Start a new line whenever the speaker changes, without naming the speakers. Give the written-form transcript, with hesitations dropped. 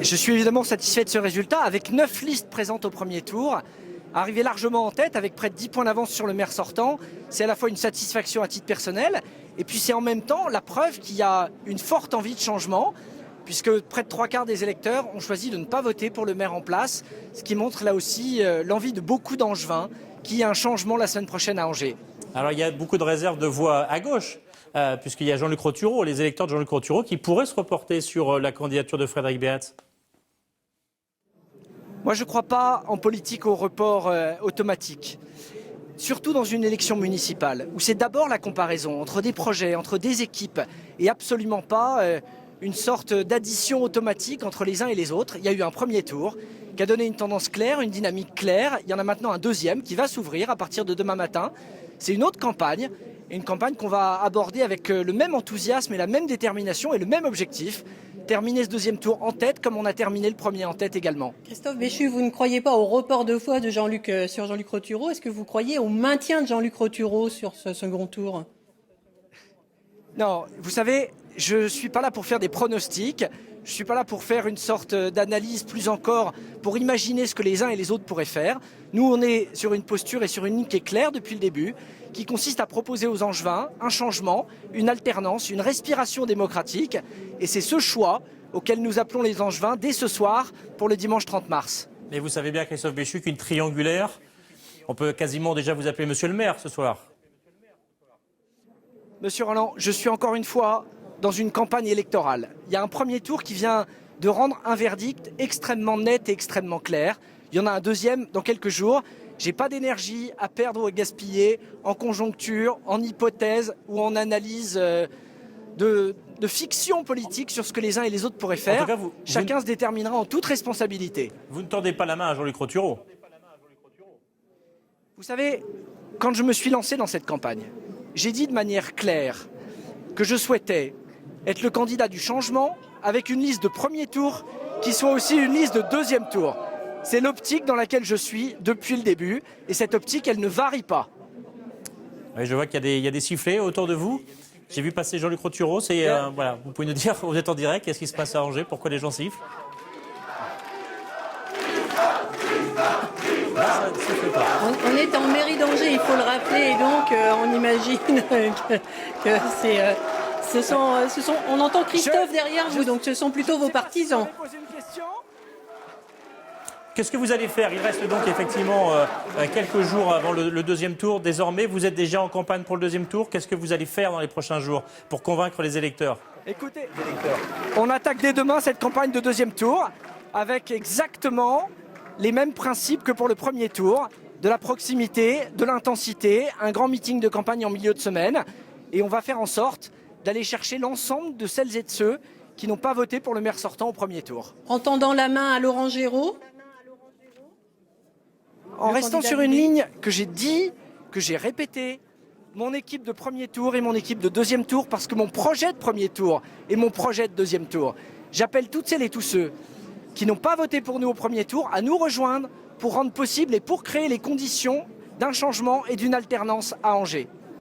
je suis évidemment satisfait de ce résultat, avec 9 listes présentes au premier tour. Arriver largement en tête, avec près de 10 points d'avance sur le maire sortant, c'est à la fois une satisfaction à titre personnel, et puis c'est en même temps la preuve qu'il y a une forte envie de changement, puisque près de 3/4 des électeurs ont choisi de ne pas voter pour le maire en place, ce qui montre là aussi l'envie de beaucoup d'Angevins, qu'il y a un changement la semaine prochaine à Angers.
Alors il y a beaucoup de réserves de voix à gauche, puisqu'il y a Jean-Luc Rottureau, les électeurs de Jean-Luc Rottureau, qui pourraient se reporter sur la candidature de Frédéric Beats.
Moi, je ne crois pas en politique au report automatique. Surtout dans une élection municipale, où c'est d'abord la comparaison entre des projets, entre des équipes, et absolument pas une sorte d'addition automatique entre les uns et les autres. Il y a eu un premier tour qui a donné une tendance claire, une dynamique claire. Il y en a maintenant un deuxième qui va s'ouvrir à partir de demain matin. C'est une autre campagne, et une campagne qu'on va aborder avec le même enthousiasme et la même détermination et le même objectif. Terminer ce deuxième tour en tête comme on a terminé le premier en tête également.
Christophe Béchu, vous ne croyez pas au report de voix de Jean-Luc sur Jean-Luc Rottureau. Est-ce que vous croyez au maintien de Jean-Luc Rottureau sur ce second tour?
Non, vous savez, je ne suis pas là pour faire des pronostics. Je ne suis pas là pour faire une sorte d'analyse plus encore, pour imaginer ce que les uns et les autres pourraient faire. Nous, on est sur une posture et sur une ligne qui est claire depuis le début, qui consiste à proposer aux Angevins un changement, une alternance, une respiration démocratique. Et c'est ce choix auquel nous appelons les Angevins dès ce soir pour le dimanche 30 mars.
Mais vous savez bien, Christophe Béchu, qu'une triangulaire, on peut quasiment déjà vous appeler Monsieur le maire ce soir.
Monsieur Roland, je suis encore une fois dans une campagne électorale. Il y a un premier tour qui vient de rendre un verdict extrêmement net et extrêmement clair. Il y en a un deuxième dans quelques jours. Je n'ai pas d'énergie à perdre ou à gaspiller en conjoncture, en hypothèse ou en analyse de fiction politique sur ce que les uns et les autres pourraient faire. En tout cas, chacun se déterminera en toute responsabilité.
Vous ne tendez pas la main à Jean-Luc Rottureau.
Vous savez, quand je me suis lancé dans cette campagne, j'ai dit de manière claire que je souhaitais être le candidat du changement avec une liste de premier tour qui soit aussi une liste de deuxième tour. C'est l'optique dans laquelle je suis depuis le début et cette optique, elle ne varie pas.
Oui, je vois qu'il y a des sifflets autour de vous. J'ai vu passer Jean-Luc Rottureau. Voilà, vous pouvez nous dire, vous êtes en direct, qu'est-ce qui se passe à Angers? Pourquoi les gens sifflent?
On est en mairie d'Angers, il faut le rappeler, et donc on imagine que c'est... on entend Christophe derrière vous, donc ce sont plutôt vos partisans.
Qu'est-ce que vous allez faire? Il reste donc effectivement quelques jours avant le deuxième tour. Désormais, vous êtes déjà en campagne pour le deuxième tour. Qu'est-ce que vous allez faire dans les prochains jours pour convaincre les électeurs?
Écoutez, on attaque dès demain cette campagne de deuxième tour avec exactement les mêmes principes que pour le premier tour. De la proximité, de l'intensité, un grand meeting de campagne en milieu de semaine. Et on va faire en sorte d'aller chercher l'ensemble de celles et de ceux qui n'ont pas voté pour le maire sortant au premier tour.
En tendant la main à Laurent Géraud?
En restant sur une ligne que j'ai dit, que j'ai répétée, mon équipe de premier tour et mon équipe de deuxième tour, parce que mon projet de premier tour et mon projet de deuxième tour, j'appelle toutes celles et tous ceux qui n'ont pas voté pour nous au premier tour à nous rejoindre pour rendre possible et pour créer les conditions d'un changement et d'une alternance à Angers.